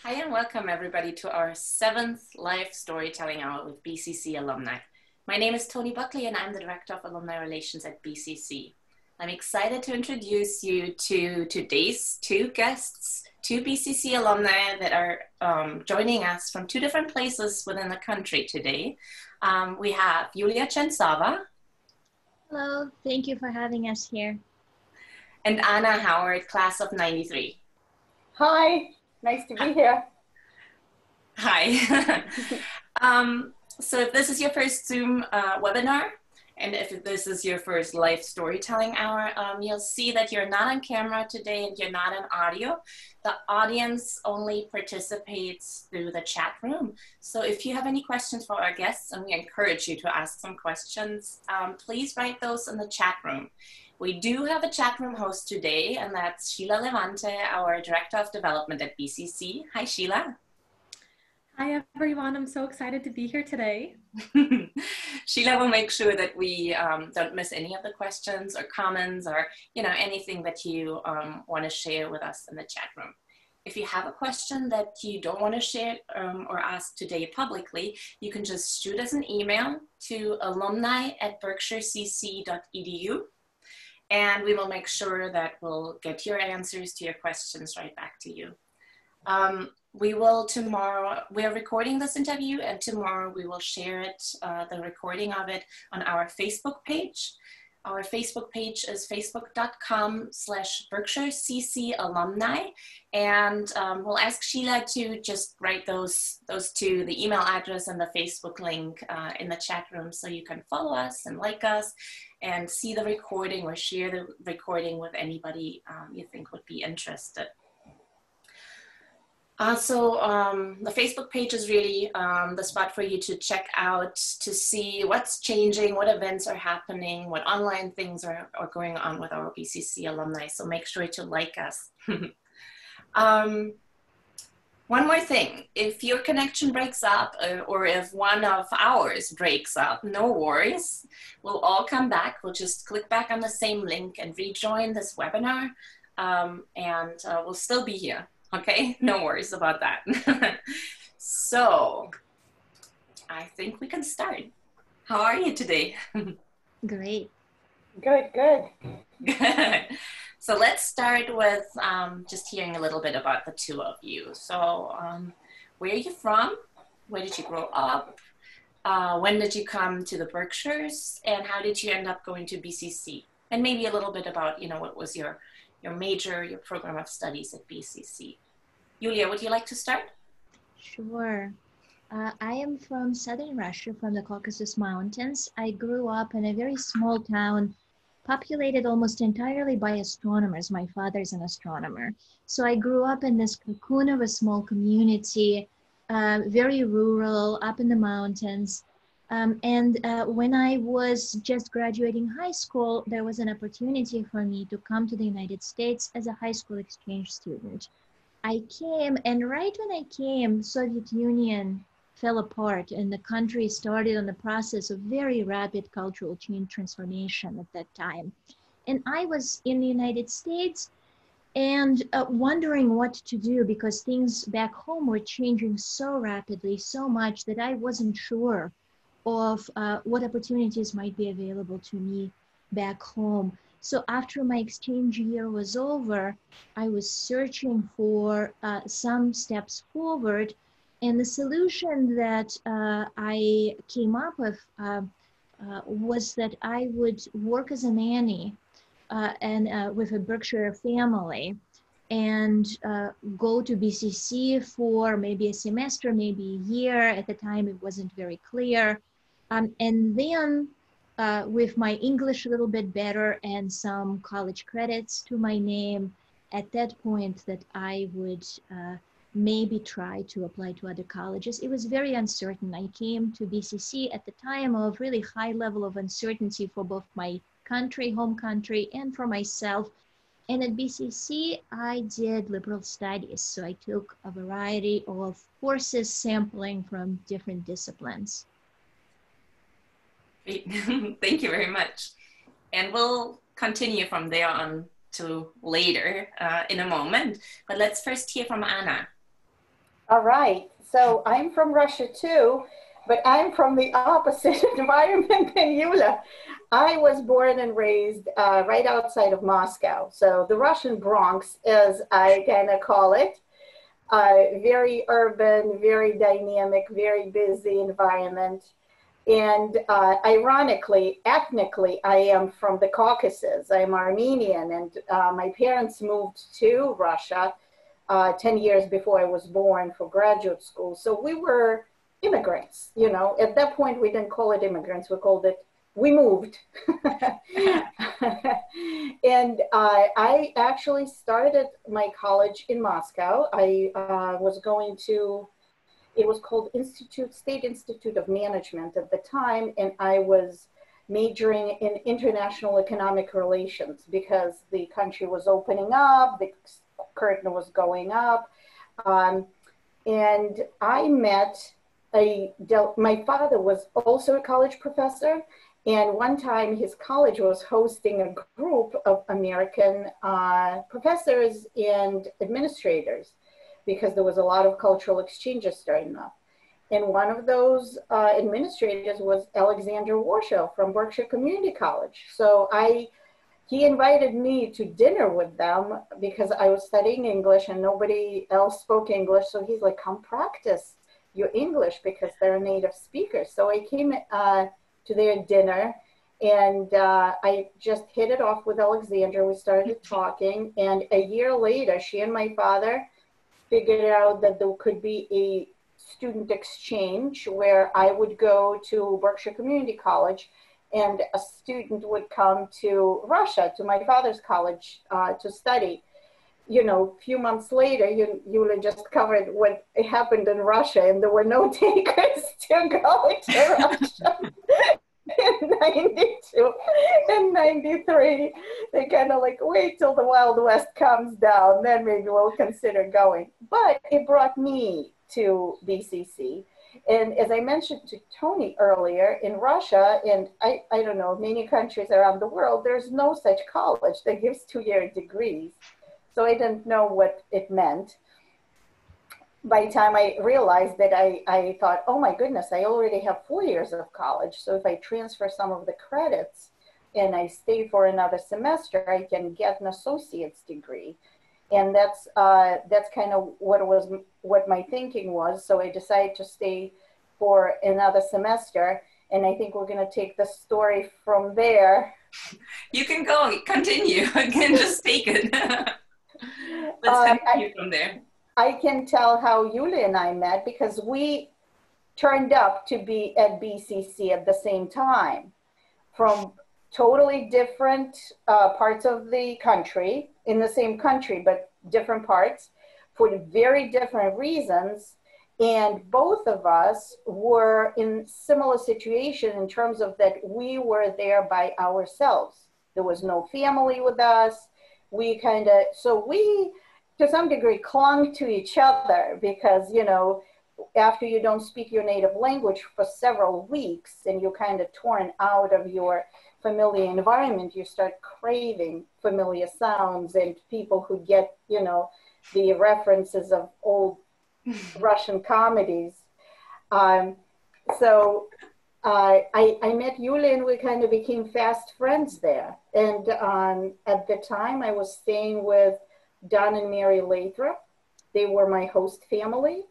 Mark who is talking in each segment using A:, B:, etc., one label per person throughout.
A: Hi and welcome everybody to our 7th live storytelling hour with BCC Alumni. My name is Tony Buckley and I'm the Director of Alumni Relations at BCC. I'm excited to introduce you to today's two guests, two BCC alumni that are joining us from two different places within the country today. We have Yulia Chentsova.
B: Hello, thank you for having us here.
A: And Anna Howard, class of 93.
C: Hi. Nice to be here.
A: Hi. So if this is your first Zoom webinar, and if this is your first live storytelling hour, you'll see that you're not on camera today and you're not on audio. The audience only participates through the chat room. So if you have any questions for our guests, and we encourage you to ask some questions, please write those in the chat room. We do have a chat room host today, and that's Sheila Levante, our Director of Development at BCC. Hi, Sheila.
D: Hi, everyone. I'm so excited to be here today.
A: Sheila will make sure that we don't miss any of the questions or comments or, anything that you want to share with us in the chat room. If you have a question that you don't want to share or ask today publicly, you can just shoot us an email to alumni@berkshirecc.edu. And we will make sure that we'll get your answers to your questions right back to you. We're recording this interview, and tomorrow we will share it, the recording of it, on our Facebook page. Our Facebook page is facebook.com/BerkshireCC Alumni. And we'll ask Sheila to just write those two, the email address and the Facebook link in the chat room, so you can follow us and like us and see the recording or share the recording with anybody you think would be interested. The Facebook page is really the spot for you to check out, to see what's changing, what events are happening, what online things are going on with our BCC alumni. So make sure to like us. One more thing, if your connection breaks up or if one of ours breaks up, no worries. We'll all come back. We'll just click back on the same link and rejoin this webinar, and we'll still be here. Okay, no worries about that. So, I think we can start. How are you today?
B: Great.
C: Good.
A: Good. So let's start with just hearing a little bit about the two of you. So, where are you from? Where did you grow up? When did you come to the Berkshires? And how did you end up going to BCC? And maybe a little bit about, what was your major, your program of studies at BCC. Yulia, would you like to start?
B: Sure. I am from southern Russia, from the Caucasus Mountains. I grew up in a very small town, populated almost entirely by astronomers. My father's an astronomer. So I grew up in this cocoon of a small community, very rural, up in the mountains. When I was just graduating high school, there was an opportunity for me to come to the United States as a high school exchange student. I came, and right when I came, Soviet Union fell apart and the country started on the process of very rapid cultural change transformation at that time. And I was in the United States and wondering what to do, because things back home were changing so rapidly, so much that I wasn't sure of what opportunities might be available to me back home. So after my exchange year was over, I was searching for some steps forward. And the solution that I came up with was that I would work as a nanny with a Berkshire family and go to BCC for maybe a semester, maybe a year. At the time, it wasn't very clear. And then with my English a little bit better and some college credits to my name, at that point that I would maybe try to apply to other colleges. It was very uncertain. I came to BCC at the time of really high level of uncertainty for both my country, home country, and for myself. And at BCC, I did liberal studies. So I took a variety of courses sampling from different disciplines.
A: Great. Thank you very much. And we'll continue from there on to later in a moment. But let's first hear from Anna.
C: All right. So I'm from Russia too, but I'm from the opposite environment than Yulia. I was born and raised right outside of Moscow. So the Russian Bronx, as I kind of call it, very urban, very dynamic, very busy environment. And ironically, ethnically, I am from the Caucasus. I'm Armenian, and my parents moved to Russia 10 years before I was born for graduate school. So we were immigrants, you know. At that point, we didn't call it immigrants, we called it, we moved. And I actually started my college in Moscow. I was going to, it was called State Institute of Management at the time, and I was majoring in international economic relations because the country was opening up, the curtain was going up, um, and I met my father was also a college professor, and one time his college was hosting a group of American professors and administrators because there was a lot of cultural exchanges starting up. And one of those administrators was Alexander Warshaw from Berkshire Community College. So he invited me to dinner with them because I was studying English and nobody else spoke English. So he's like, come practice your English because they're native speakers. So I came to their dinner, and I just hit it off with Alexander. We started talking, and a year later, she and my father figured out that there could be a student exchange where I would go to Berkshire Community College and a student would come to Russia, to my father's college to study. You know, a few months later, Yulia just covered what happened in Russia, and there were no takers to go to Russia. In 92 and 93, they kind of like, wait till the Wild West comes down, then maybe we'll consider going. But it brought me to BCC. And as I mentioned to Tony earlier, in Russia, and I don't know, many countries around the world, there's no such college that gives 2-year degrees. So I didn't know what it meant. By the time I realized that, I thought, oh my goodness, I already have 4 years of college. So if I transfer some of the credits and I stay for another semester, I can get an associate's degree. And that's kind of what my thinking was. So I decided to stay for another semester. And I think we're going to take the story from there.
A: You can go, continue. I can just take it. Let's continue from there.
C: I can tell how Yulia and I met because we turned up to be at BCC at the same time from totally different parts of the country, in the same country, but different parts for very different reasons. And both of us were in similar situation in terms of that we were there by ourselves. There was no family with us. We to some degree clung to each other because, you know, after you don't speak your native language for several weeks and you're kind of torn out of your familiar environment, you start craving familiar sounds and people who get, you know, the references of old Russian comedies. So I met Yulia and we kind of became fast friends there. And at the time I was staying with Don and Mary Lathrop. They were my host family.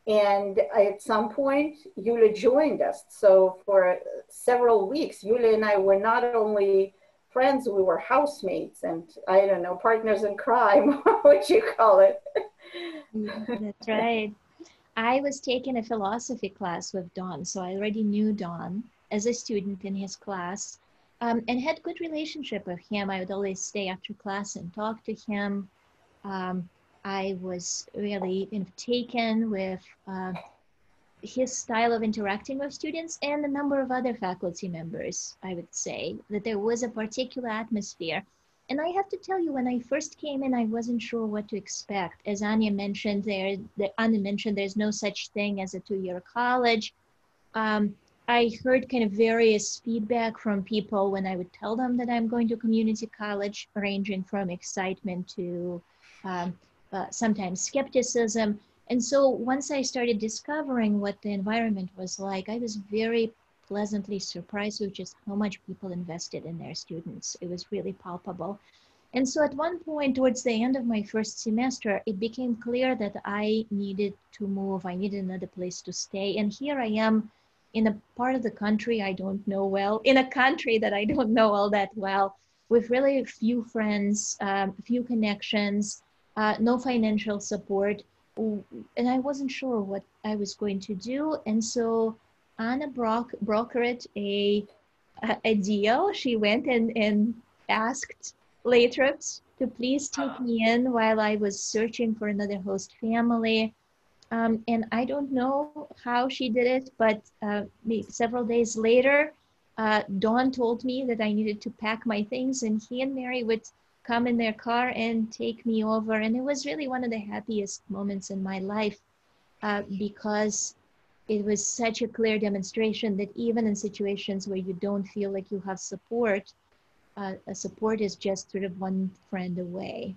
C: And at some point, Yulia joined us. So for several weeks, Yulia and I were not only friends, we were housemates and, I don't know, partners in crime, what you call it.
B: That's right. I was taking a philosophy class with Don, so I already knew Don as a student in his class, and had good relationship with him. I would always stay after class and talk to him. I was really taken with his style of interacting with students and a number of other faculty members. I would say that there was a particular atmosphere. And I have to tell you, when I first came in, I wasn't sure what to expect. As Anya mentioned, there's no such thing as a 2-year college. I heard kind of various feedback from people when I would tell them that I'm going to community college, ranging from excitement to sometimes skepticism. And so once I started discovering what the environment was like, I was very pleasantly surprised with just how much people invested in their students. It was really palpable. And so at one point towards the end of my first semester, it became clear that I needed to move. I needed another place to stay. And here I am in a part of the country I don't know well, in a country that I don't know all that well, with really few friends, few connections, no financial support. And I wasn't sure what I was going to do. And so Anna brokered a deal. She went and asked Latrops to please take me in while I was searching for another host family. And I don't know how she did it, but several days later, Dawn told me that I needed to pack my things, and he and Mary would come in their car and take me over. And it was really one of the happiest moments in my life because it was such a clear demonstration that even in situations where you don't feel like you have support, a support is just sort of one friend away.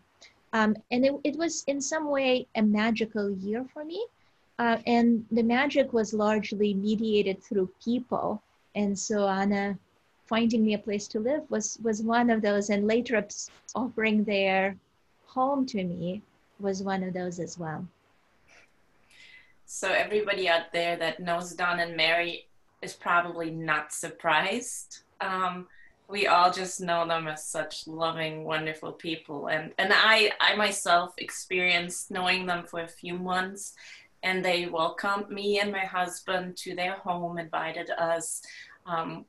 B: And it was in some way a magical year for me. And the magic was largely mediated through people. And so Anna finding me a place to live was one of those, and Latrops offering their home to me was one of those as well.
A: So everybody out there that knows Don and Mary is probably not surprised. We all just know them as such loving, wonderful people. And I myself experienced knowing them for a few months, and they welcomed me and my husband to their home, invited us.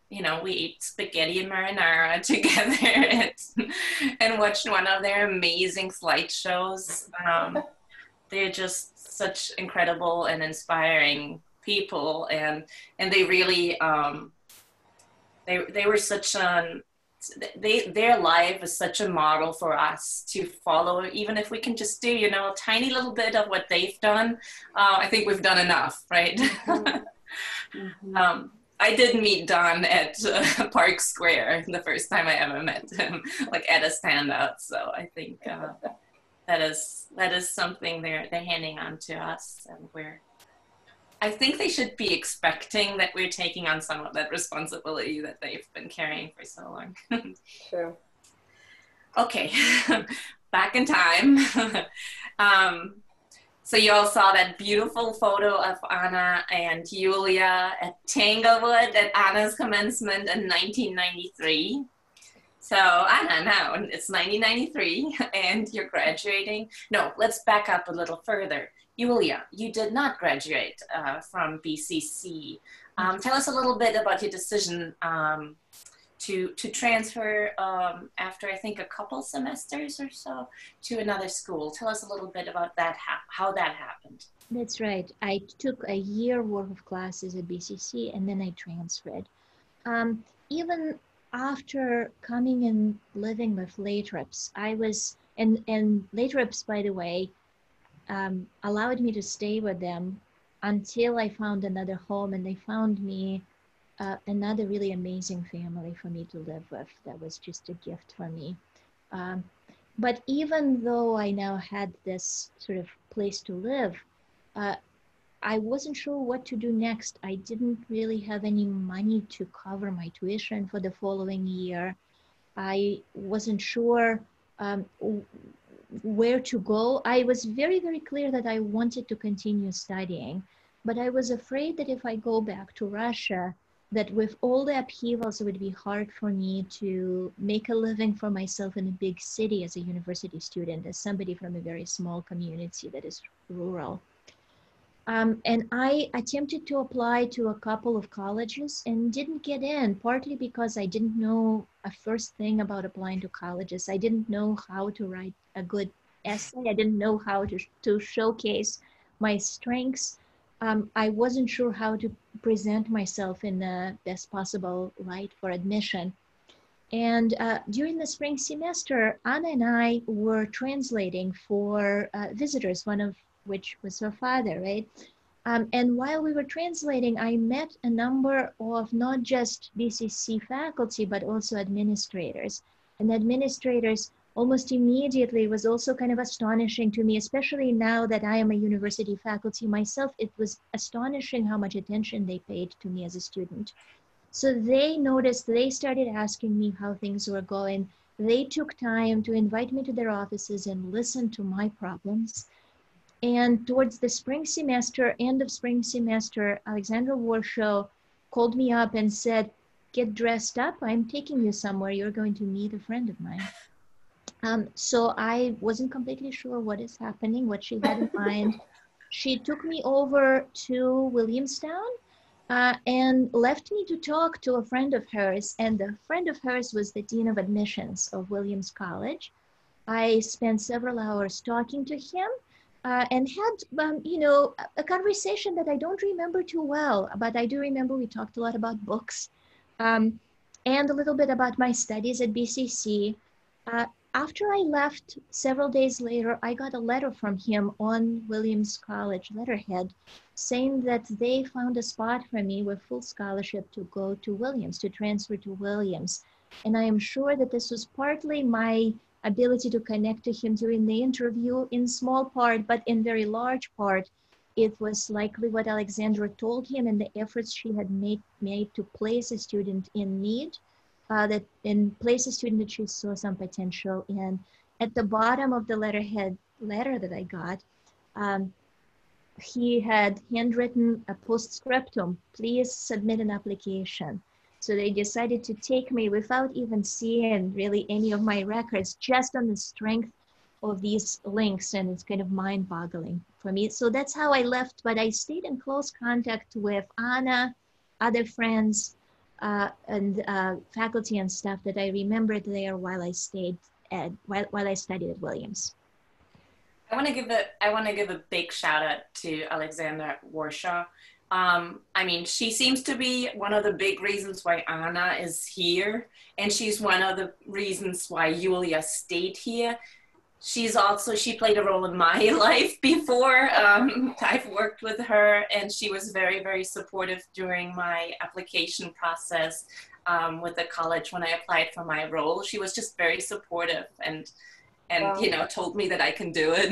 A: You know, we ate spaghetti and marinara together and watched one of their amazing slideshows. They're just such incredible and inspiring people, and they really they were such their life is such a model for us to follow. Even if we can just do, you know, a tiny little bit of what they've done, I think we've done enough, right?
C: Mm-hmm.
A: I did meet Don at Park Square the first time I ever met him, like at a standout. So I think that is something they're handing on to us, and I think they should be expecting that we're taking on some of that responsibility that they've been carrying for so long.
C: Sure.
A: Okay, back in time. So you all saw that beautiful photo of Anna and Yulia at Tanglewood at Anna's commencement in 1993. So Anna, now it's 1993 and you're graduating. No, let's back up a little further. Yulia, you did not graduate from BCC. Tell us a little bit about your decision to transfer after I think a couple semesters or so to another school. Tell us a little bit about that, how that happened.
B: That's right. I took a year worth of classes at BCC and then I transferred. Even after coming and living with Latrops, I was, and Latrops, by the way, allowed me to stay with them until I found another home, and they found me another really amazing family for me to live with. That was just a gift for me. But even though I now had this sort of place to live, I wasn't sure what to do next. I didn't really have any money to cover my tuition for the following year. I wasn't sure where to go. I was very, very clear that I wanted to continue studying, but I was afraid that if I go back to Russia, that with all the upheavals, it would be hard for me to make a living for myself in a big city as a university student, as somebody from a very small community that is rural. And I attempted to apply to a couple of colleges and didn't get in, partly because I didn't know a first thing about applying to colleges. I didn't know how to write a good essay. I didn't know how to showcase my strengths. I wasn't sure how to present myself in the best possible light for admission. And during the spring semester, Anna and I were translating for visitors, one of which was her father, right? And while we were translating, I met a number of not just BCC faculty, but also administrators. And administrators almost immediately was also kind of astonishing to me, especially now that I am a university faculty myself. It was astonishing how much attention they paid to me as a student. So they noticed, they started asking me how things were going. They took time to invite me to their offices and listen to my problems. And towards the spring semester, end of spring semester, Alexandra Warshaw called me up and said, "Get dressed up. I'm taking you somewhere. You're going to meet a friend of mine." So I wasn't completely sure what is happening, what she had in mind. She took me over to Williamstown and left me to talk to a friend of hers. And the friend of hers was the Dean of Admissions of Williams College. I spent several hours talking to him and had, a conversation that I don't remember too well, but I do remember we talked a lot about books and a little bit about my studies at BCC. After I left, several days later, I got a letter from him on Williams College letterhead saying that they found a spot for me with full scholarship to go to Williams, to transfer to Williams. And I am sure that this was partly my ability to connect to him during the interview, in small part, but in very large part, it was likely what Alexandra told him and the efforts she had made to place a student in need. That in place a student that she saw some potential in. At the bottom of the letter that I got, he had handwritten a postscriptum, "Please submit an application." So they decided to take me without even seeing really any of my records, just on the strength of these links, and it's kind of mind-boggling for me. So that's how I left, but I stayed in close contact with Anna, other friends, and faculty and staff that I remembered there while I stayed while I studied at Williams.
A: I want to give a big shout out to Alexandra Warshaw. I mean, she seems to be one of the big reasons why Anna is here, and she's one of the reasons why Yulia stayed here. She played a role in my life before. I've worked with her, and she was very, very supportive during my application process with the college when I applied for my role. She was just very supportive and wow. Told me that I can do it.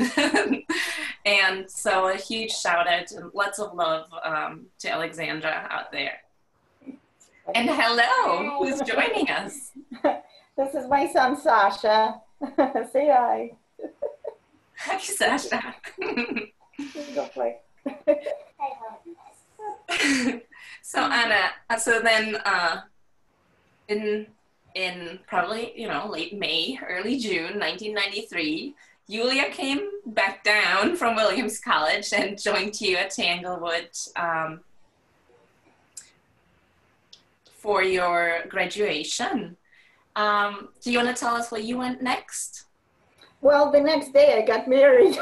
A: And so a huge shout out and lots of love to Alexandra out there. And hello, who's joining us?
C: This is my son, Sasha. Say hi.
A: Hi, Sasha.
C: Go play.
A: So Anna, in probably, late May, early June, 1993, Yulia came back down from Williams College and joined you at Tanglewood for your graduation. Do you want to tell us where you went next?
C: Well, the next day I got married.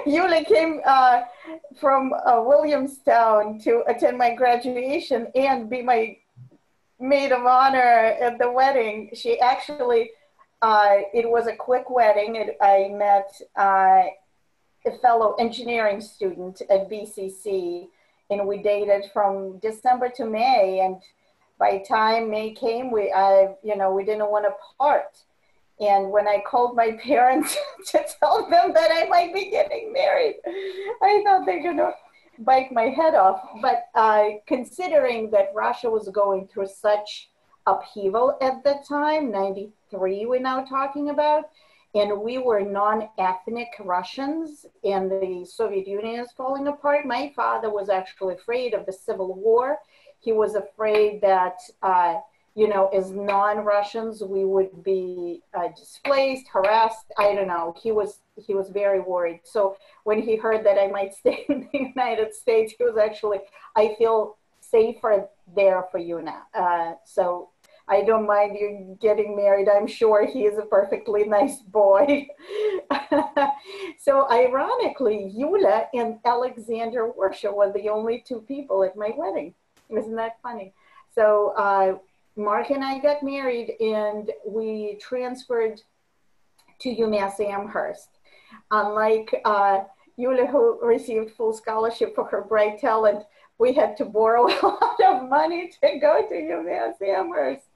C: Yulia came from Williamstown to attend my graduation and be my maid of honor at the wedding. She actually, it was a quick wedding. I met a fellow engineering student at BCC, and we dated from December to May. And by the time May came, we didn't want to part. And when I called my parents to tell them that I might be getting married, I thought they're going to bite my head off. But considering that Russia was going through such upheaval at the time, 93 we're now talking about, and we were non-ethnic Russians, and the Soviet Union is falling apart, my father was actually afraid of the Civil War. He was afraid that as non-Russians, we would be displaced, harassed. I don't know. He was very worried. So when he heard that I might stay in the United States, he was actually, I feel safer there for you now. So I don't mind you getting married. I'm sure he is a perfectly nice boy. So ironically, Yulia and Alexandra Warshaw were the only two people at my wedding. Isn't that funny? So Mark and I got married, and we transferred to UMass Amherst. Unlike Yulia, who received full scholarship for her bright talent, we had to borrow a lot of money to go to UMass Amherst.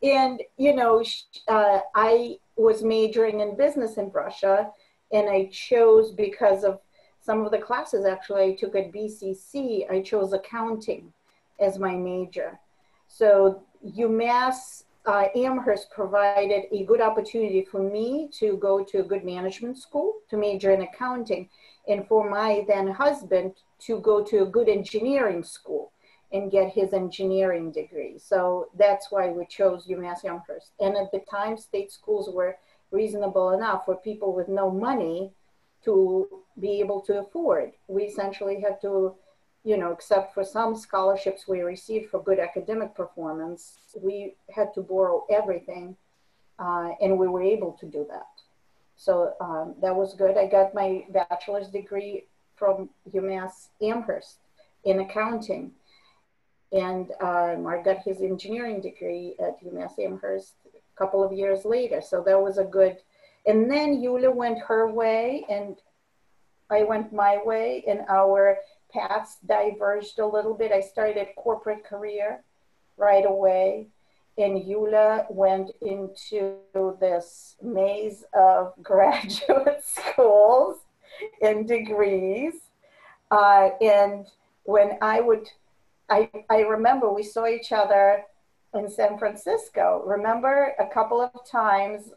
C: And, you know, I was majoring in business in Russia, and I chose, because of some of the classes actually I took at BCC, I chose accounting as my major. So UMass Amherst provided a good opportunity for me to go to a good management school, to major in accounting, and for my then husband to go to a good engineering school and get his engineering degree. So that's why we chose UMass Amherst. And at the time, state schools were reasonable enough for people with no money to be able to afford. We essentially had to, you know, except for some scholarships we received for good academic performance, we had to borrow everything, and we were able to do that. So that was good. I got my bachelor's degree from UMass Amherst in accounting, and Mark got his engineering degree at UMass Amherst a couple of years later. So that was a good, and then Yulia went her way and I went my way, and our paths diverged a little bit. I started corporate career right away, and Yulia went into this maze of graduate schools and degrees. And when I remember we saw each other in San Francisco. Remember a couple of times,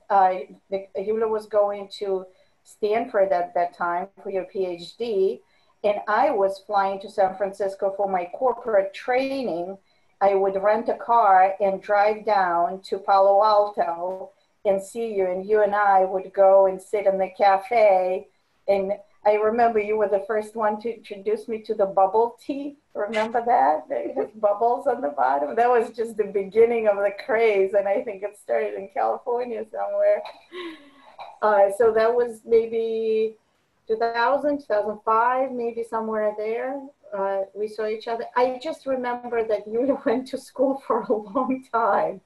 C: Yulia was going to Stanford at that time for your PhD, and I was flying to San Francisco for my corporate training. I would rent a car and drive down to Palo Alto and see you, and you and I would go and sit in the cafe. And I remember you were the first one to introduce me to the bubble tea. Remember that? It has bubbles on the bottom. That was just the beginning of the craze, and I think it started in California somewhere. So that was maybe 2000, 2005, maybe somewhere there. We saw each other. I just remember that you went to school for a long time.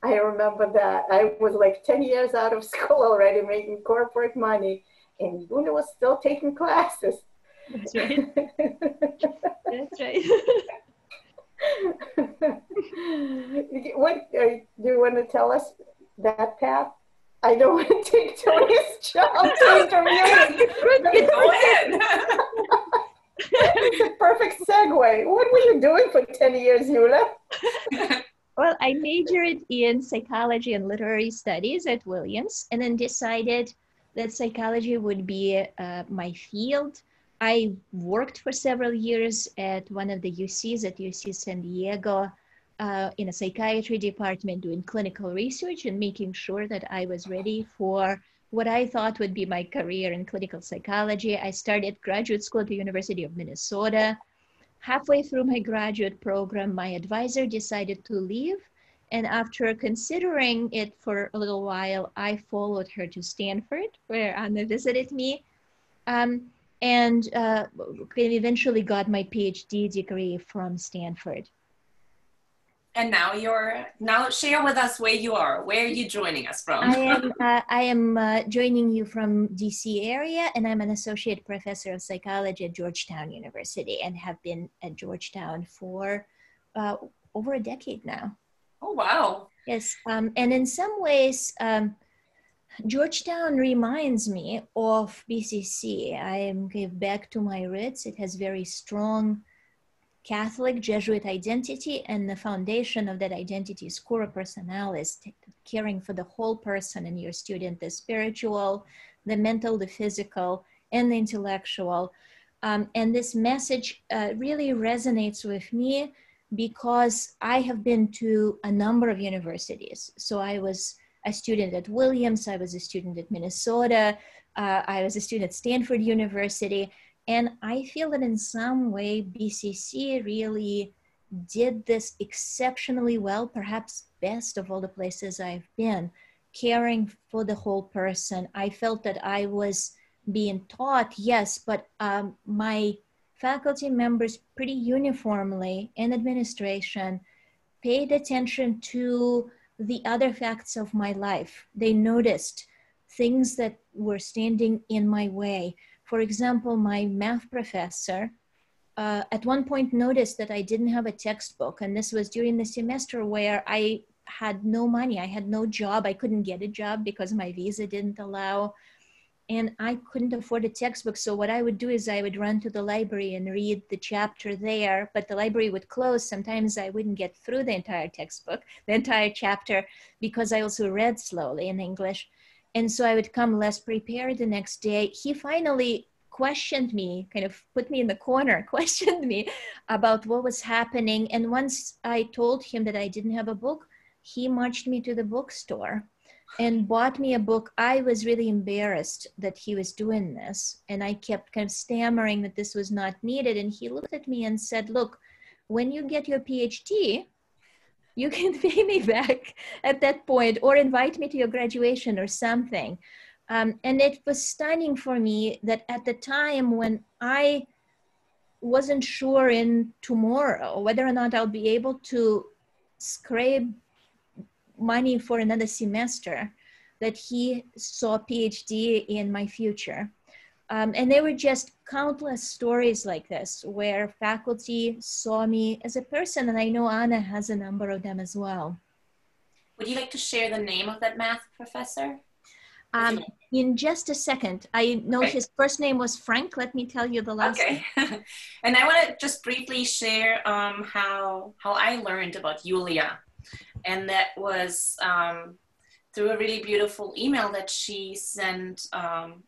C: I remember that. I was like 10 years out of school already, making corporate money, and Yulia was still taking classes.
B: That's right. That's right.
C: What do you want to tell us that path? I don't want to take Tony's job to interview.
A: Go ahead.
C: It's a perfect segue. What were you doing for 10 years, Yulia?
B: Well, I majored in psychology and literary studies at Williams, and then decided that psychology would be my field. I worked for several years at one of the UCs at UC San Diego in a psychiatry department, doing clinical research and making sure that I was ready for what I thought would be my career in clinical psychology. I started graduate school at the University of Minnesota. Halfway through my graduate program, my advisor decided to leave. And after considering it for a little while, I followed her to Stanford, where Anna visited me, and eventually got my PhD degree from Stanford.
A: And now share with us where you are. Where are you joining us from?
B: I am joining you from DC area, and I'm an associate professor of psychology at Georgetown University, and have been at Georgetown for over a decade now.
A: Oh, wow.
B: Yes, and in some ways, Georgetown reminds me of BCC. I am back to my roots. It has very strong Catholic Jesuit identity, and the foundation of that identity is cura personalis, caring for the whole person in your student, the spiritual, the mental, the physical, and the intellectual. And this message really resonates with me because I have been to a number of universities. So I was a student at Williams, I was a student at Minnesota, I was a student at Stanford University. And I feel that in some way, BCC really did this exceptionally well, perhaps best of all the places I've been, caring for the whole person. I felt that I was being taught, yes, but my faculty members pretty uniformly in administration paid attention to the other facts of my life. They noticed things that were standing in my way. For example, my math professor at one point noticed that I didn't have a textbook. And this was during the semester where I had no money. I had no job. I couldn't get a job because my visa didn't allow. And I couldn't afford a textbook. So what I would do is I would run to the library and read the chapter there, but the library would close. Sometimes I wouldn't get through the entire textbook, the entire chapter, because I also read slowly in English. And so I would come less prepared the next day. He finally questioned me, kind of put me in the corner, questioned me about what was happening. And once I told him that I didn't have a book, he marched me to the bookstore and bought me a book. I was really embarrassed that he was doing this. And I kept kind of stammering that this was not needed. And he looked at me and said, look, when you get your PhD, you can pay me back at that point or invite me to your graduation or something. And it was stunning for me that at the time when I wasn't sure in tomorrow whether or not I'll be able to scrape money for another semester, that he saw PhD in my future. And there were just countless stories like this where faculty saw me as a person, and I know Anna has a number of them as well.
A: Would you like to share the name of that math professor?
B: In just a second. I know his first name was Frank. Let me tell you the last name.
A: And I want to just briefly share how I learned about Yulia. And that was through a really beautiful email that she sent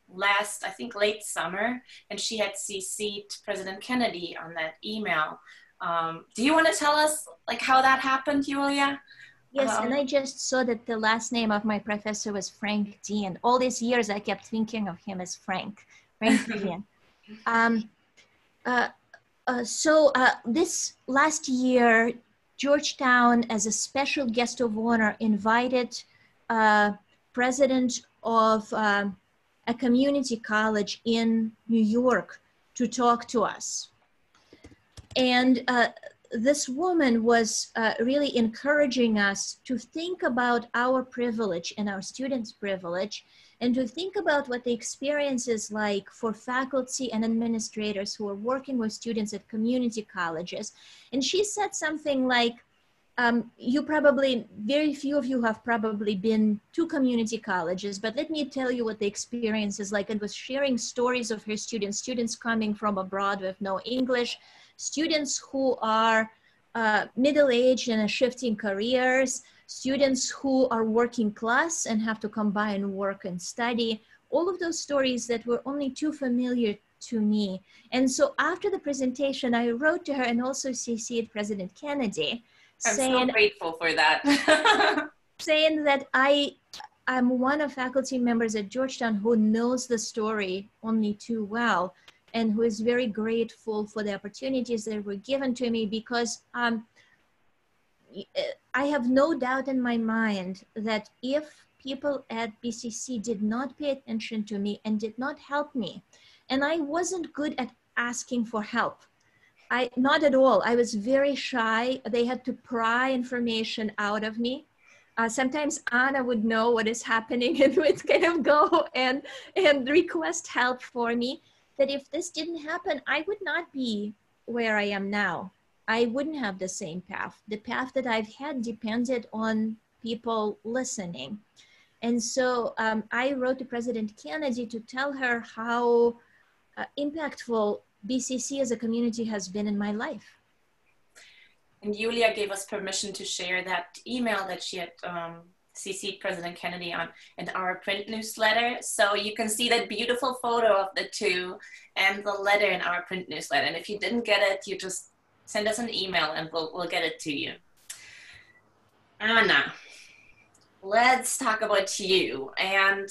A: last, I think, late summer. And she had CC'd President Kennedy on that email. Do you want to tell us like how that happened, Yulia?
B: Yes, and I just saw that the last name of my professor was Frank Dean. All these years I kept thinking of him as Frank Dean. This last year, Georgetown, as a special guest of honor, invited president of a community college in New York to talk to us. And this woman was really encouraging us to think about our privilege and our students' privilege, and to think about what the experience is like for faculty and administrators who are working with students at community colleges. And she said something like, very few of you have probably been to community colleges, but let me tell you what the experience is like. And was sharing stories of her students coming from abroad with no English, students who are middle-aged and are shifting careers, students who are working class and have to combine work and study, all of those stories that were only too familiar to me. And so after the presentation, I wrote to her and also CC'd President Kennedy.
A: I'm so grateful for that.
B: saying that I'm one of faculty members at Georgetown who knows the story only too well, and who is very grateful for the opportunities that were given to me, because I have no doubt in my mind that if people at BCC did not pay attention to me and did not help me, and I wasn't good at asking for help. Not at all. I was very shy. They had to pry information out of me. Sometimes Anna would know what is happening and would kind of go and request help for me. That if this didn't happen, I would not be where I am now. I wouldn't have the same path. The path that I've had depended on people listening. And so I wrote to President Kennedy to tell her how impactful BCC as a community has been in my life.
A: And Yulia gave us permission to share that email that she had CC'd President Kennedy on in our print newsletter. So you can see that beautiful photo of the two and the letter in our print newsletter. And if you didn't get it, you just send us an email and we'll get it to you. Anna, let's talk about you. And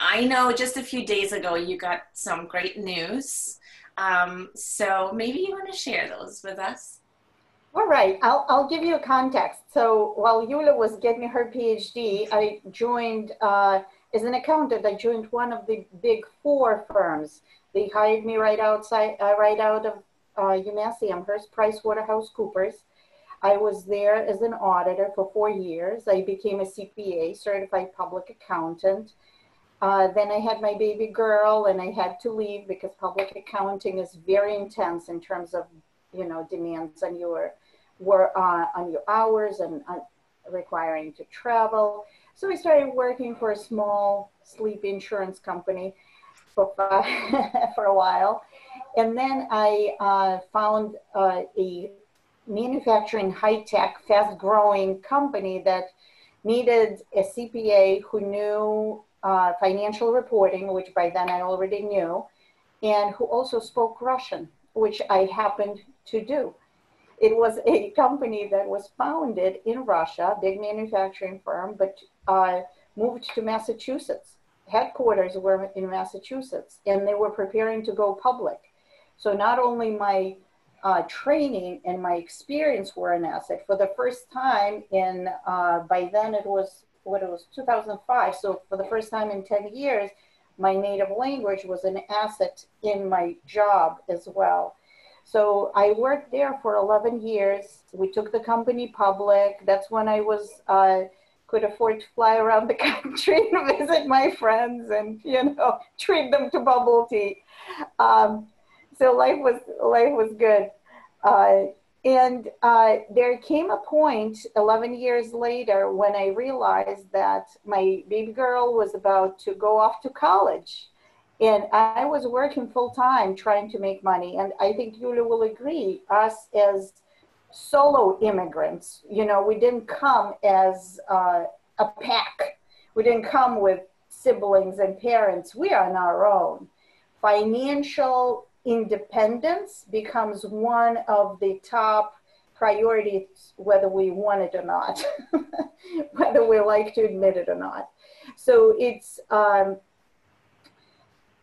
A: I know just a few days ago you got some great news. So maybe you want to share those with us.
C: All right, I'll give you a context. So while Yulia was getting her PhD, I joined, as an accountant, I joined one of the big 4 firms. They hired me right out of UMass Amherst, PricewaterhouseCoopers. I was there as an auditor for 4 years. I became a CPA, certified public accountant. Then I had my baby girl and I had to leave because public accounting is very intense in terms of, you know, demands on your on your hours and requiring to travel. So I started working for a small sleep insurance company for, for a while. And then I found a manufacturing high-tech, fast-growing company that needed a CPA who knew financial reporting, which by then I already knew, and who also spoke Russian, which I happened to do. It was a company that was founded in Russia, big manufacturing firm, but moved to Massachusetts. Headquarters were in Massachusetts, and they were preparing to go public. So not only my training and my experience were an asset. For the first time in, by then it was, 2005. So for the first time in 10 years, my native language was an asset in my job as well. So I worked there for 11 years. We took the company public. That's when I was, could afford to fly around the country and visit my friends and, you know, treat them to bubble tea. So life was good. There came a point 11 years later when I realized that my baby girl was about to go off to college. And I was working full time trying to make money. And I think Yulia will agree, us as solo immigrants, you know, we didn't come as a pack. We didn't come with siblings and parents. We are on our own. Financial independence becomes one of the top priorities, whether we want it or not, whether we like to admit it or not. So it's,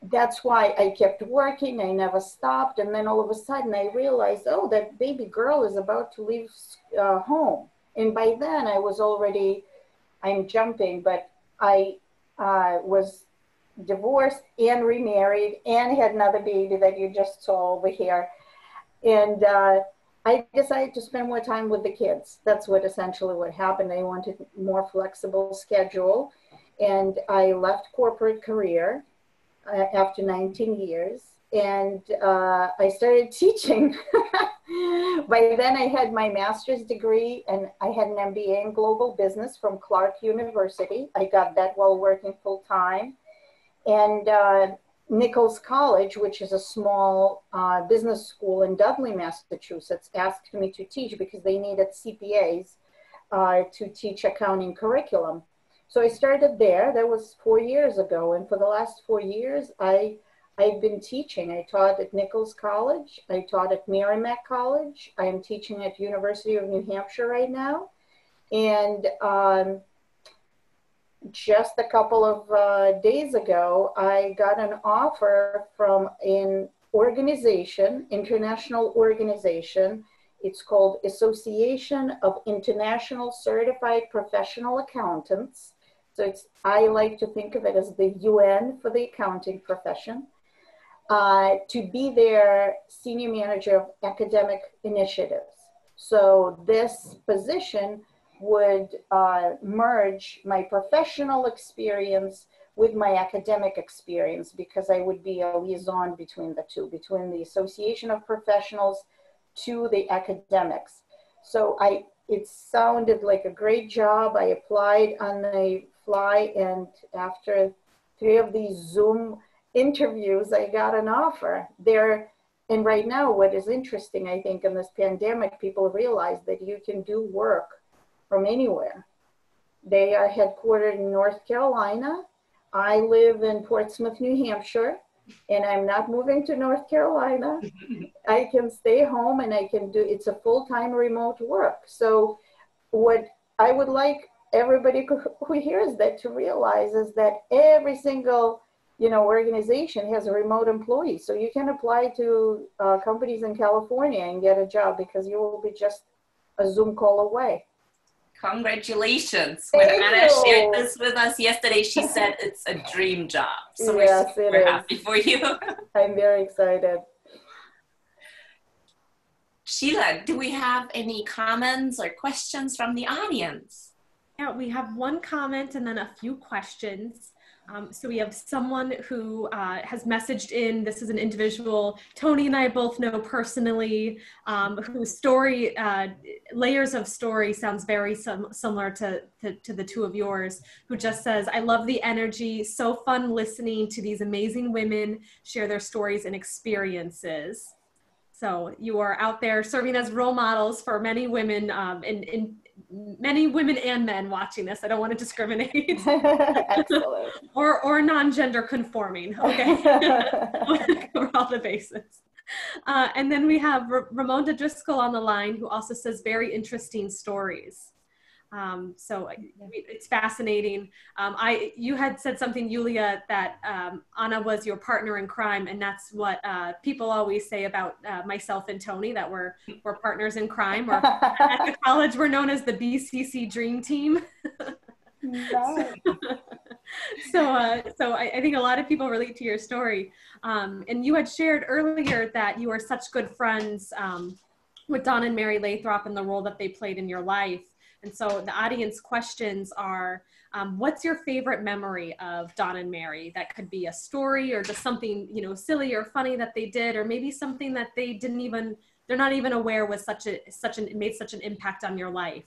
C: that's why I kept working. I never stopped. And then all of a sudden I realized, oh, that baby girl is about to leave home. And by then I was already, I'm jumping, but I was divorced and remarried and had another baby that you just saw over here. And I decided to spend more time with the kids. That's what essentially what happened. I wanted a more flexible schedule. And I left corporate career after 19 years, and I started teaching. By then I had my master's degree and I had an MBA in global business from Clark University. I got that while working full time. And Nichols College, which is a small business school in Dudley, Massachusetts, asked me to teach because they needed CPAs to teach accounting curriculum. So I started there. That was 4 years ago. And for the last 4 years, I've been teaching. I taught at Nichols College. I taught at Merrimack College. I am teaching at University of New Hampshire right now. And just a couple of days ago, I got an offer from an organization, international organization. It's called Association of International Certified Professional Accountants. So it's, I like to think of it as the UN for the accounting profession, to be their senior manager of academic initiatives. So this position would merge my professional experience with my academic experience, because I would be a liaison between the two, between the Association of Professionals to the academics. So it sounded like a great job. I applied on the fly, and after 3 of these Zoom interviews, I got an offer there. And right now, what is interesting, I think, in this pandemic, people realize that you can do work from anywhere. They are headquartered in North Carolina. I live in Portsmouth, New Hampshire, and I'm not moving to North Carolina. I can stay home and I can do, it's a full-time remote work. So what I would like everybody who hears that to realize is that every single, you know, organization has a remote employee. So you can apply to companies in California and get a job because you will be just a Zoom call away.
A: Congratulations. When Anna shared this with us yesterday, she said it's a dream job. So
C: yes,
A: we're happy for you.
C: I'm very excited.
A: Sheila, do we have any comments or questions from the audience?
D: Yeah, we have one comment and then a few questions. So we have someone who has messaged in. This is an individual Tony and I both know personally, whose story, layers of story sounds very similar to the two of yours, who just says, I love the energy, so fun listening to these amazing women share their stories and experiences. So you are out there serving as role models for many women, and many women and men watching this. I don't want to discriminate.
C: Excellent.
D: or non-gender conforming. Okay. Cover all the bases. And then we have Ramonda Driscoll on the line, who also says very interesting stories. So it's fascinating. You had said something, Yulia, that Anna was your partner in crime, and that's what people always say about myself and Tony, that we're partners in crime. Or at the college, we're known as the BCC Dream Team.
C: Nice.
D: So I think a lot of people relate to your story. And you had shared earlier that you are such good friends with Don and Mary Lathrop and the role that they played in your life. And so the audience questions are, what's your favorite memory of Don and Mary? That could be a story or just something, you know, silly or funny that they did, or maybe something that they're not even aware was made such an impact on your life.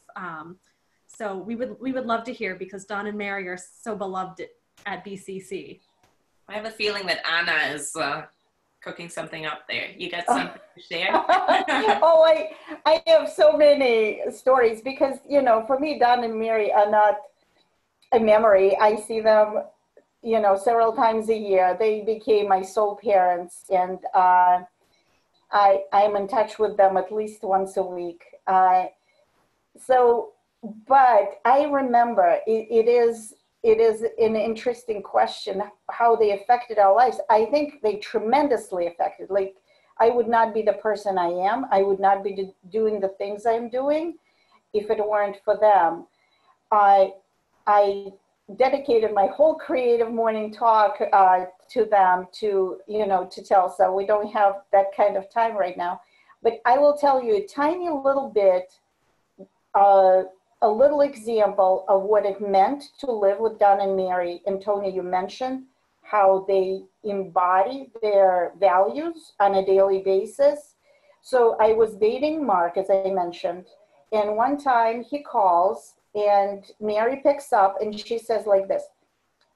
D: So we would love to hear, because Don and Mary are so beloved at BCC.
A: I have a feeling that Anna is cooking something up there. You got something to share?
C: Oh, I have so many stories, because, you know, for me, Don and Mary are not a memory. I see them, you know, several times a year. They became my soul parents, and I'm in touch with them at least once a week. But I remember it is an interesting question how they affected our lives. I think they tremendously affected. Like, I would not be the person I am. I would not be doing the things I'm doing if it weren't for them. I dedicated my whole creative morning talk to them to tell. So we don't have that kind of time right now. But I will tell you a tiny little bit, a little example of what it meant to live with Don and Mary. And Tony, you mentioned how they embody their values on a daily basis. So I was dating Mark, as I mentioned, and one time he calls and Mary picks up and she says like this,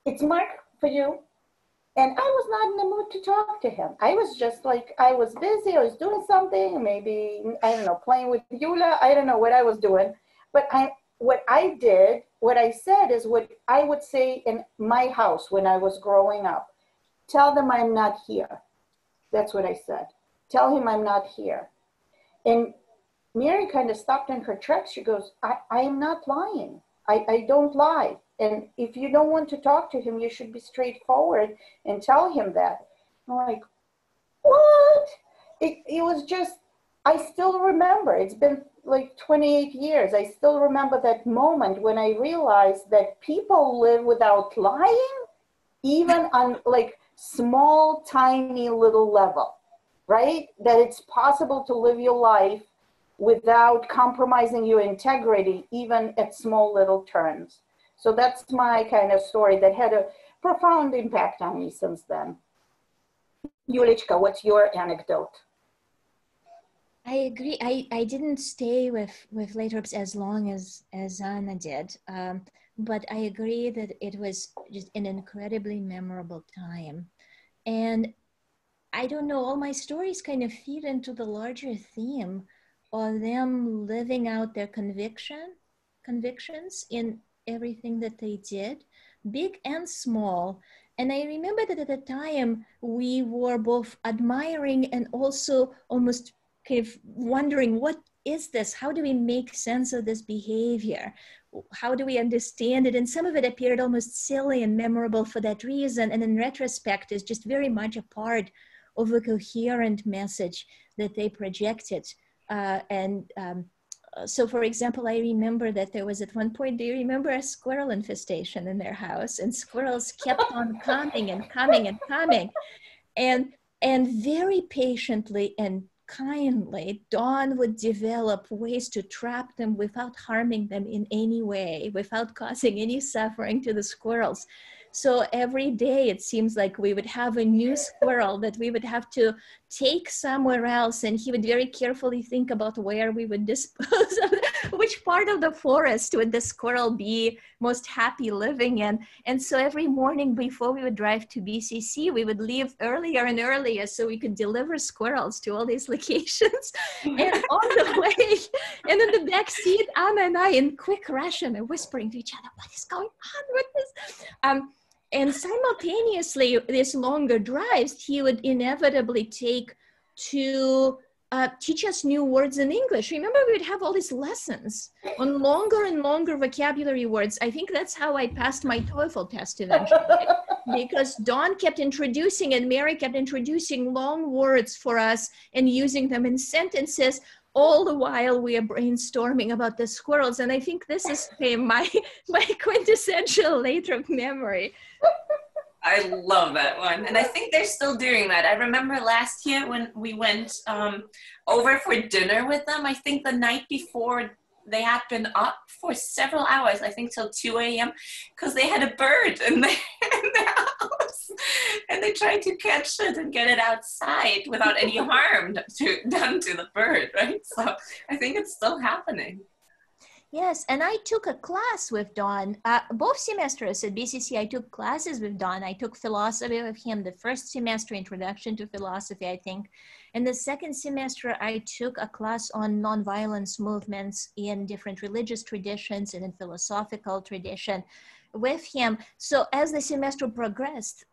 C: "It's Mark for you." And I was not in the mood to talk to him. I was just like, I was busy, I was doing something, maybe, I don't know, playing with Yulia, I don't know what I was doing. But what I said is what I would say in my house when I was growing up. Tell them I'm not here. That's what I said. Tell him I'm not here. And Mary kind of stopped in her tracks. She goes, I am not lying. I don't lie. And if you don't want to talk to him, you should be straightforward and tell him that. I'm like, what? It was just, I still remember. It's been like 28 years. I still remember that moment when I realized that people live without lying, even on like small, tiny little level, right? That it's possible to live your life without compromising your integrity, even at small little turns. So that's my kind of story that had a profound impact on me since then. Yulichka, what's your anecdote?
B: I agree. I didn't stay with Lathrops as long as Anna did, but I agree that it was just an incredibly memorable time. And I don't know, all my stories kind of feed into the larger theme of them living out their convictions in everything that they did, big and small. And I remember that at the time we were both admiring and also almost kind of wondering, what is this? How do we make sense of this behavior? How do we understand it? And some of it appeared almost silly and memorable for that reason. And in retrospect, is just very much a part of a coherent message that they projected. So for example, I remember that there was at one point, do you remember a squirrel infestation in their house? And squirrels kept on coming and coming and coming. And very patiently and kindly, Dawn would develop ways to trap them without harming them in any way, without causing any suffering to the squirrels. So every day it seems like we would have a new squirrel that we would have to take somewhere else, and he would very carefully think about where we would dispose of which part of the forest would the squirrel be most happy living in. And so every morning before we would drive to BCC, we would leave earlier and earlier so we could deliver squirrels to all these locations. And on the way, and in the back seat, Anna and I in quick Russian are whispering to each other, what is going on with this? And simultaneously, these longer drives, he would inevitably take to teach us new words in English. Remember, we would have all these lessons on longer and longer vocabulary words. I think that's how I passed my TOEFL test eventually, because Dawn kept introducing and Mary kept introducing long words for us and using them in sentences, all the while we are brainstorming about the squirrels. And I think this is my quintessential Lathrop memory.
A: I love that one. And I think they're still doing that. I remember last year when we went over for dinner with them, I think the night before they had been up for several hours, I think till 2 a.m. because they had a bird in their house. And they tried to catch it and get it outside without any harm done to the bird, right? So I think it's still happening.
B: Yes, and I took a class with Don. Both semesters at BCC, I took classes with Don. I took philosophy with him the first semester, introduction to philosophy, I think. And the second semester, I took a class on nonviolence movements in different religious traditions and in philosophical tradition with him. So as the semester progressed,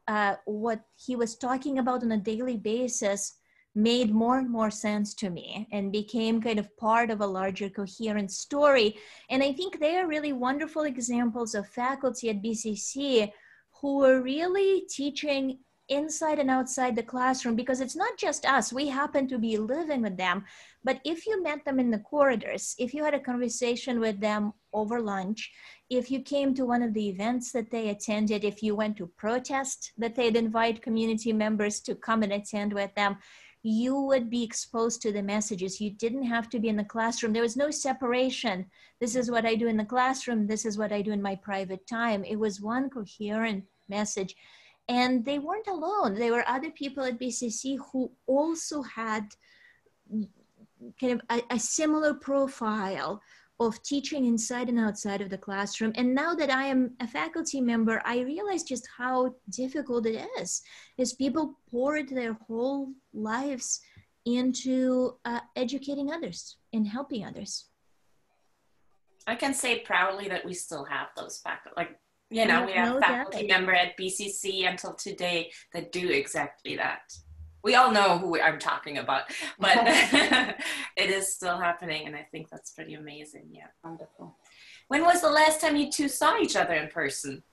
B: what he was talking about on a daily basis made more and more sense to me and became kind of part of a larger coherent story. And I think they are really wonderful examples of faculty at BCC who are really teaching inside and outside the classroom, because it's not just us, we happen to be living with them. But if you met them in the corridors, if you had a conversation with them over lunch, if you came to one of the events that they attended, if you went to protest that they'd invite community members to come and attend with them, you would be exposed to the messages. You didn't have to be in the classroom. There was no separation. This is what I do in the classroom. This is what I do in my private time. It was one coherent message. And they weren't alone. There were other people at BCC who also had kind of a similar profile of teaching inside and outside of the classroom. And now that I am a faculty member, I realize just how difficult it is, as people poured their whole lives into educating others and helping others.
A: I can say proudly that we still have those faculty, like, you know, we have faculty member at BCC until today that do exactly that. We all know who I'm talking about, but it is still happening, and I think that's pretty amazing. Yeah.
C: Wonderful.
A: When was the last time you two saw each other in person?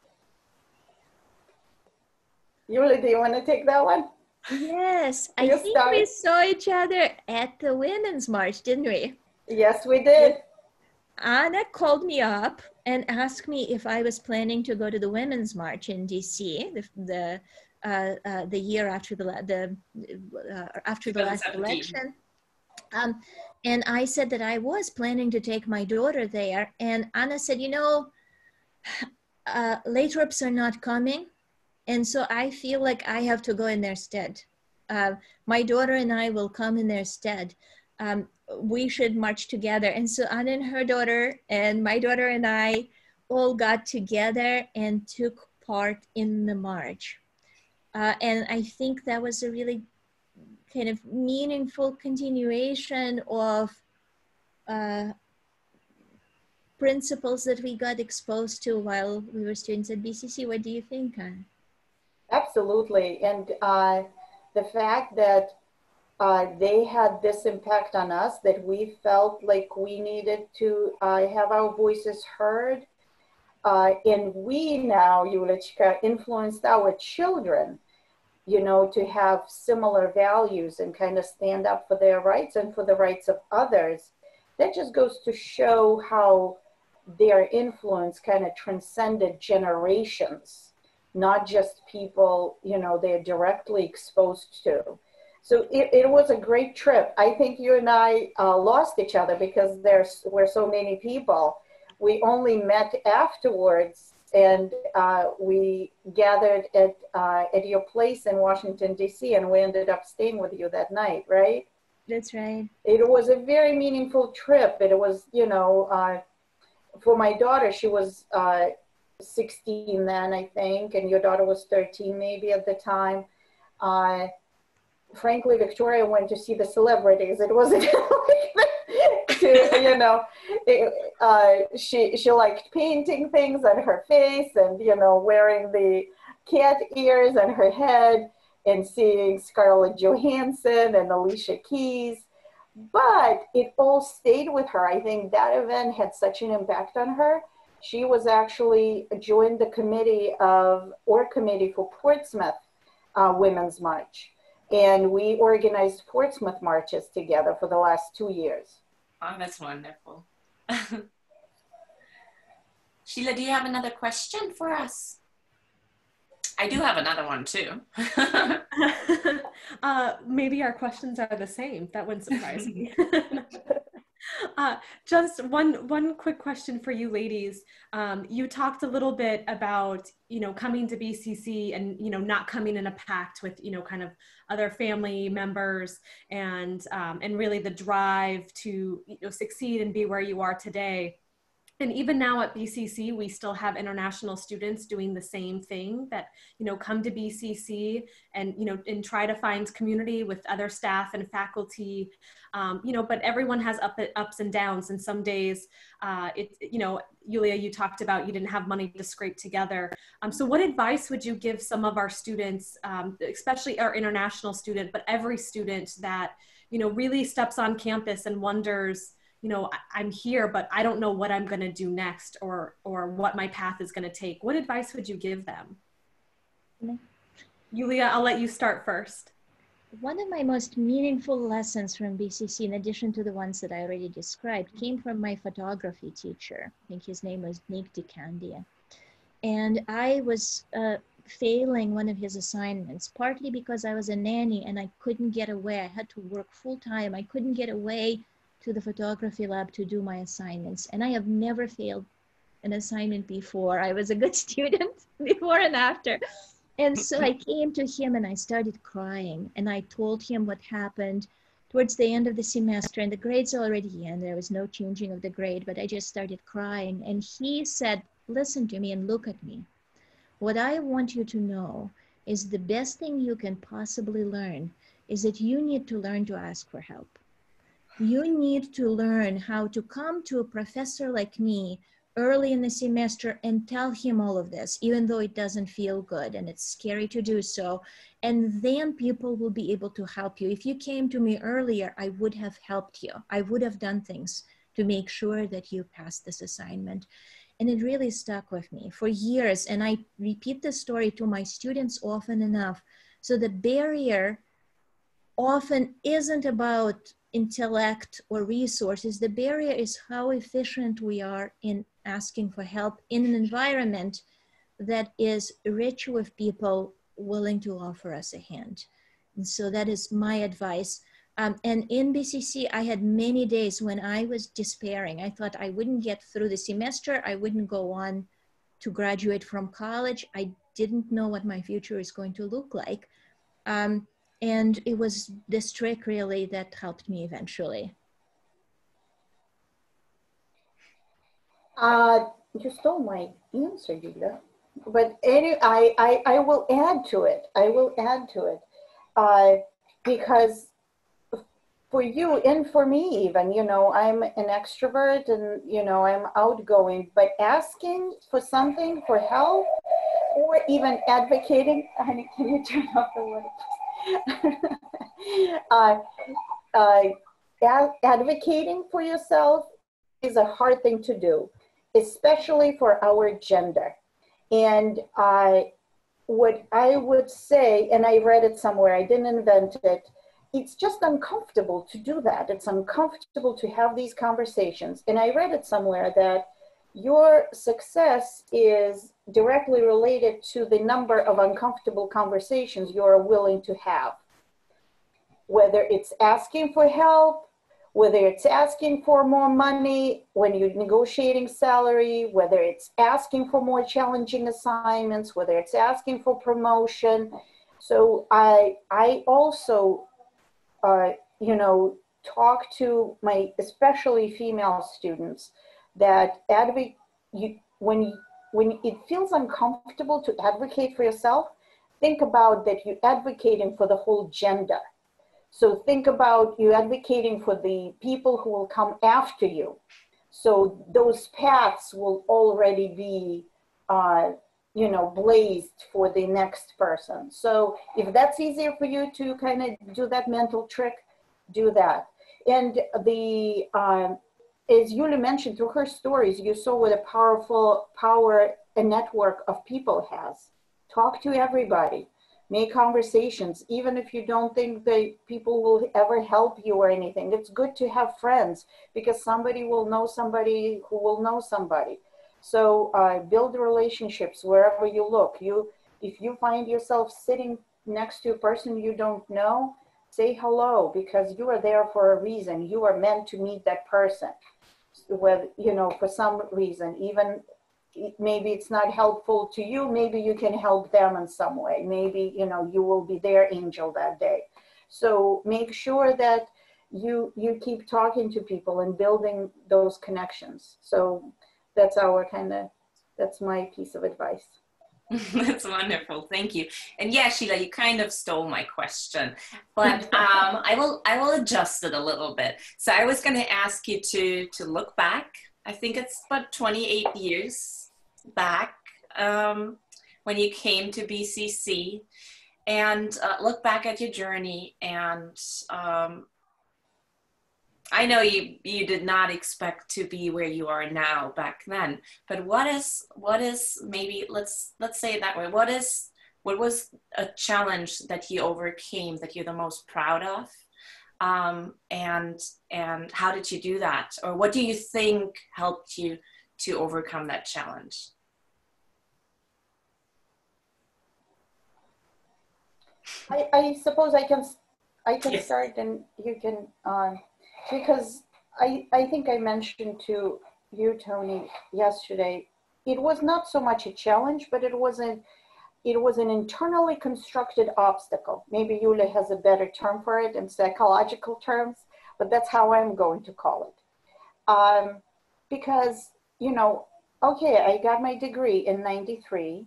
C: Yulia, do you want to take that one?
B: Yes, I think we saw each other at the Women's March, didn't we?
C: Yes, we did.
B: Anna called me up and asked me if I was planning to go to the Women's March in DC, the year after the last election. And I said that I was planning to take my daughter there. And Anna said, you know, Lathrops are not coming. And so I feel like I have to go in their stead. My daughter and I will come in their stead. We should march together. And so Anna and her daughter and my daughter and I all got together and took part in the march. And I think that was a really kind of meaningful continuation of principles that we got exposed to while we were students at BCC. What do you think, Anne?
C: Absolutely. And the fact that they had this impact on us, that we felt like we needed to have our voices heard. And we now, Yulichka, influenced our children, you know, to have similar values and kind of stand up for their rights and for the rights of others. That just goes to show how their influence kind of transcended generations, not just people, you know, they're directly exposed to. So it was a great trip. I think you and I lost each other because there were so many people. We only met afterwards and we gathered at your place in Washington, D.C., and we ended up staying with you that night, right?
B: That's right.
C: It was a very meaningful trip. It was, you know, for my daughter, she was 16 then, I think, and your daughter was 13 maybe at the time. Frankly, Victoria went to see the celebrities. It wasn't you know, she liked painting things on her face and, you know, wearing the cat ears on her head and seeing Scarlett Johansson and Alicia Keys. But it all stayed with her. I think that event had such an impact on her. She was actually joined the committee for Portsmouth Women's March. And we organized Portsmouth marches together for the last 2 years.
A: Oh, that's wonderful. Sheila, do you have another question for us? I do have another one too.
D: Maybe our questions are the same. That wouldn't surprise me. Just one quick question for you ladies. You talked a little bit about, you know, coming to BCC and, you know, not coming in a pact with, you know, kind of other family members and really the drive to, you know, succeed and be where you are today. And even now at BCC, we still have international students doing the same thing that, you know, come to BCC and, you know, and try to find community with other staff and faculty, you know, but everyone has ups and downs. And some days, you know, Yulia, you talked about you didn't have money to scrape together. So what advice would you give some of our students, especially our international student, but every student that, you know, really steps on campus and wonders, you know, I'm here, but I don't know what I'm going to do next or what my path is going to take. What advice would you give them? Yulia, I'll let you start first.
B: One of my most meaningful lessons from BCC, in addition to the ones that I already described, came from my photography teacher. I think his name was Nick DeCandia. And I was failing one of his assignments, partly because I was a nanny and I couldn't get away. I had to work full time. I couldn't get away to the photography lab to do my assignments. And I have never failed an assignment before. I was a good student before and after. And so I came to him and I started crying and I told him what happened towards the end of the semester, and the grade's already in. There was no changing of the grade, but I just started crying. And he said, listen to me and look at me. What I want you to know is the best thing you can possibly learn is that you need to learn to ask for help. You need to learn how to come to a professor like me early in the semester and tell him all of this, even though it doesn't feel good and it's scary to do so. And then people will be able to help you. If you came to me earlier, I would have helped you. I would have done things to make sure that you passed this assignment. And it really stuck with me for years. And I repeat this story to my students often enough. So the barrier often isn't about intellect or resources. The barrier is how efficient we are in asking for help in an environment that is rich with people willing to offer us a hand. And so that is my advice. And in BCC, I had many days when I was despairing. I thought I wouldn't get through the semester. I wouldn't go on to graduate from college. I didn't know what my future is going to look like. And it was this trick really that helped me eventually.
C: You stole my answer, Yulia. But anyway, I will add to it. I will add to it. Because for you and for me even, you know, I'm an extrovert and, you know, I'm outgoing, but asking for something, for help, or even advocating, honey, can you turn off the water? Advocating for yourself is a hard thing to do, especially for our gender. And what I would say, and I read it somewhere, I didn't invent it, it's just uncomfortable to do that. It's uncomfortable to have these conversations. And I read it somewhere that your success is directly related to the number of uncomfortable conversations you're willing to have. Whether it's asking for help, whether it's asking for more money when you're negotiating salary, whether it's asking for more challenging assignments, whether it's asking for promotion. So I also, you know, talk to my, especially female students, that when it feels uncomfortable to advocate for yourself, think about that you're advocating for the whole gender. So think about you advocating for the people who will come after you. So those paths will already be, you know, blazed for the next person. So if that's easier for you to kind of do that mental trick, do that. And the, as Yulia mentioned, through her stories, you saw what a power a network of people has. Talk to everybody. Make conversations, even if you don't think that people will ever help you or anything. It's good to have friends because somebody will know somebody who will know somebody. So build relationships wherever you look. If you find yourself sitting next to a person you don't know, say hello, because you are there for a reason. You are meant to meet that person, with, you know, for some reason, even maybe it's not helpful to you, maybe you can help them in some way, maybe, you know, you will be their angel that day. So make sure that you keep talking to people and building those connections. So that's that's my piece of advice.
A: That's wonderful, thank you. And yeah, Sheila, you kind of stole my question, but I will adjust it a little bit. So I was going to ask you to look back. I think it's about 28 years back when you came to BCC, and look back at your journey. And I know you did not expect to be where you are now back then, but what is maybe, let's say it that way, what was a challenge that you overcame that you're the most proud of? And how did you do that? Or what do you think helped you to overcome that challenge?
C: I suppose I can
A: Yes.
C: start and you can, because I think I mentioned to you, Tony, yesterday, it was not so much a challenge, but it was an internally constructed obstacle. Maybe Yulia has a better term for it in psychological terms, but that's how I'm going to call it. Because, you know, okay, I got my degree in '93.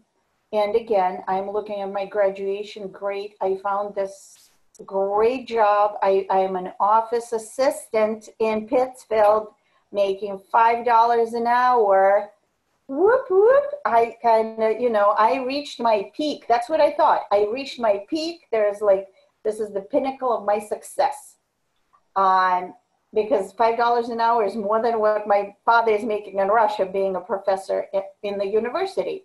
C: And again, I'm looking at my graduation. Great, I found this great job. I'm an office assistant in Pittsfield, making $5 an hour. Whoop, whoop. I kind of, you know, I reached my peak. That's what I thought. I reached my peak. There's like, this is the pinnacle of my success. Because $5 an hour is more than what my father is making in Russia, being a professor in the university.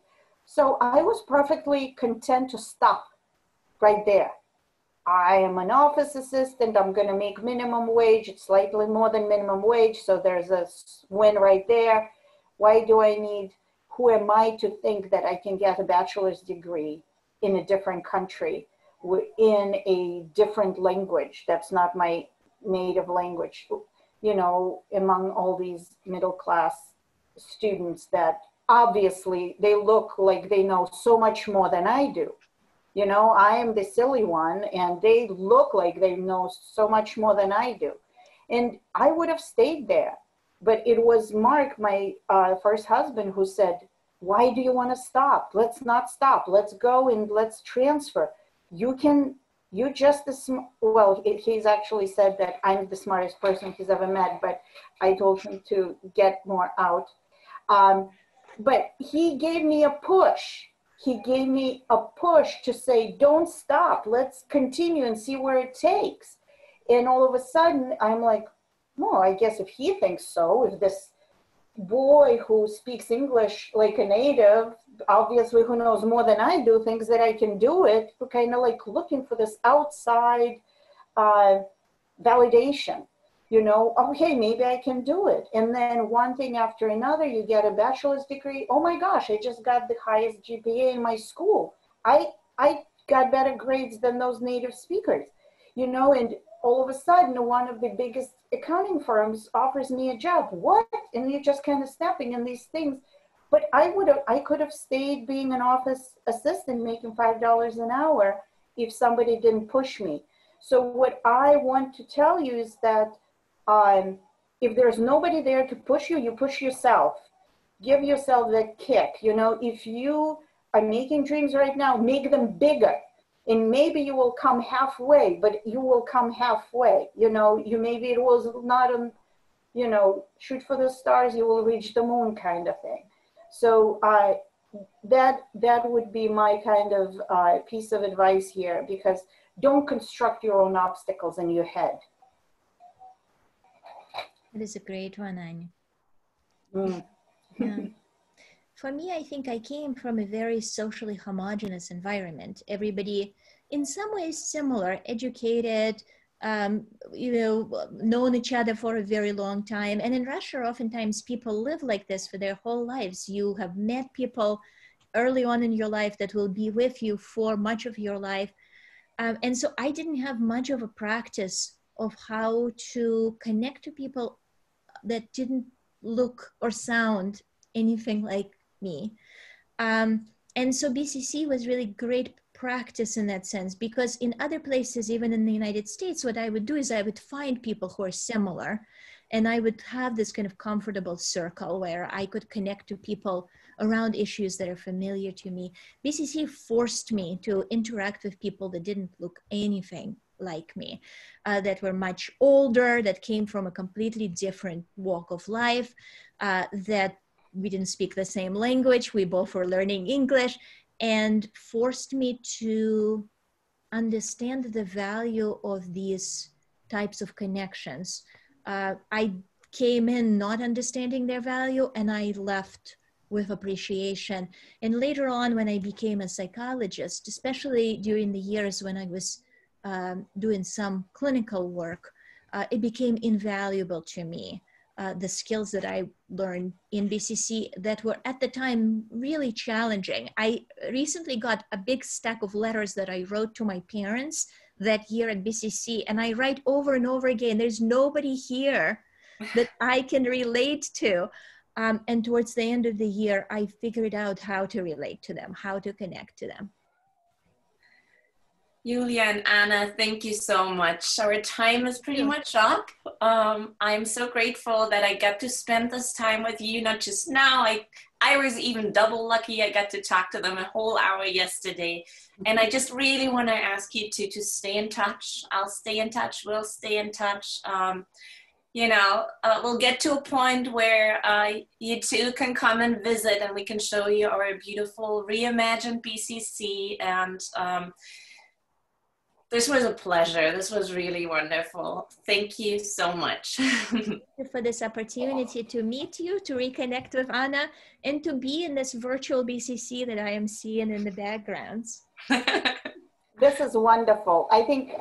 C: So I was perfectly content to stop right there. I am an office assistant. I'm going to make minimum wage. It's slightly more than minimum wage. So there's a win right there. Why do I need, who am I to think that I can get a bachelor's degree in a different country in a different language? That's not my native language, you know, among all these middle class students that obviously they look like they know so much more than I do. You know, I am the silly one and they look like they know so much more than I do. And I would have stayed there. But it was Mark, my first husband, who said, why do you want to stop? Let's not stop. Let's go and let's transfer. You're just well, he's actually said that I'm the smartest person he's ever met, but I told him to get more out. But he gave me a push. He gave me a push to say, don't stop. Let's continue and see where it takes. And all of a sudden, I'm like, well, I guess if he thinks so, if this boy who speaks English like a native, obviously who knows more than I do, thinks that I can do it, we're kind of like looking for this outside validation. You know, okay, maybe I can do it. And then one thing after another, you get a bachelor's degree. Oh my gosh, I just got the highest GPA in my school. I got better grades than those native speakers, you know, and all of a sudden, one of the biggest accounting firms offers me a job. What? And you're just kind of stepping in these things. But I could have stayed being an office assistant making $5 an hour if somebody didn't push me. So what I want to tell you is that if there's nobody there to push you, you push yourself. Give yourself that kick. You know, if you are making dreams right now, make them bigger. And maybe you will come halfway, but you will come halfway. You know, maybe it was not you know, shoot for the stars, you will reach the moon kind of thing. So that would be my kind of piece of advice here, because don't construct your own obstacles in your head.
B: That is a great one, Anya.
C: Mm.
B: Yeah. For me, I think I came from a very socially homogeneous environment. Everybody, in some ways similar, educated, you know, known each other for a very long time. And in Russia, oftentimes people live like this for their whole lives. You have met people early on in your life that will be with you for much of your life. And so I didn't have much of a practice of how to connect to people that didn't look or sound anything like me. And so BCC was really great practice in that sense, because in other places, even in the United States, what I would do is I would find people who are similar, and I would have this kind of comfortable circle where I could connect to people around issues that are familiar to me. BCC forced me to interact with people that didn't look anything like me, that were much older, that came from a completely different walk of life, that we didn't speak the same language, we both were learning English, and forced me to understand the value of these types of connections. I came in not understanding their value, and I left with appreciation. And later on, when I became a psychologist, especially during the years when I was doing some clinical work, it became invaluable to me. The skills that I learned in BCC that were at the time really challenging. I recently got a big stack of letters that I wrote to my parents that year at BCC, and I write over and over again, there's nobody here that I can relate to. And towards the end of the year, I figured out how to relate to them, how to connect to them.
A: Yulia and Anna, thank you so much. Our time is pretty much up. I'm so grateful that I got to spend this time with you, not just now. I was even double lucky. I got to talk to them a whole hour yesterday. And I just really want to ask you to stay in touch. I'll stay in touch. We'll stay in touch. You know, we'll get to a point where you two can come and visit, and we can show you our beautiful reimagined BCC. And this was a pleasure. This was really wonderful. Thank you so much.
B: Thank you for this opportunity to meet you, to reconnect with Anna, and to be in this virtual BCC that I am seeing in the backgrounds.
C: This is wonderful. I think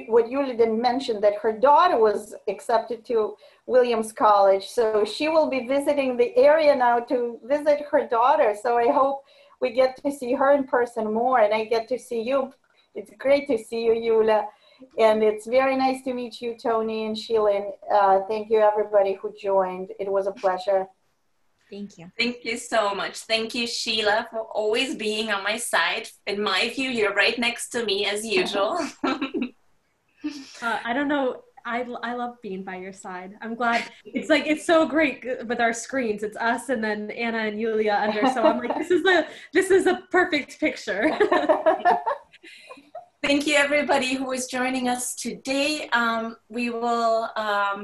C: what Yulia didn't mention, that her daughter was accepted to Williams College. So she will be visiting the area now to visit her daughter. So I hope we get to see her in person more, and I get to see you. It's great to see you, Yulia. And it's very nice to meet you, Tony and Sheila. Thank you, everybody who joined. It was a pleasure.
B: Thank you.
A: Thank you so much. Thank you, Sheila, for always being on my side. In my view, you're right next to me as usual.
D: I don't know. I love being by your side. I'm glad. It's like, it's so great with our screens. It's us and then Anna and Yulia under. So I'm like, this is a perfect picture.
A: Thank you, everybody who is joining us today. We will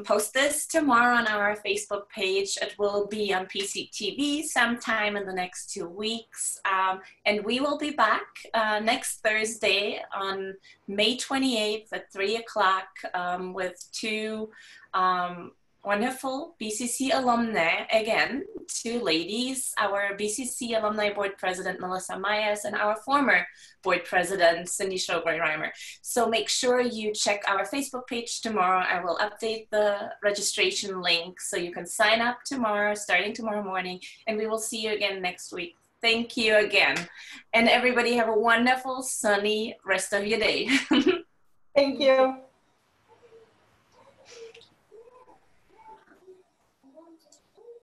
A: post this tomorrow on our Facebook page. It will be on PCTV sometime in the next 2 weeks. And we will be back next Thursday on May 28th at 3 o'clock with two wonderful BCC alumni, again, two ladies, our BCC Alumni Board President, Melissa Myers, and our former Board President, Cindy Shoberg-Reimer. So make sure you check our Facebook page tomorrow. I will update the registration link so you can sign up tomorrow, starting tomorrow morning, and we will see you again next week. Thank you again. And everybody have a wonderful, sunny rest of your day.
C: Thank you.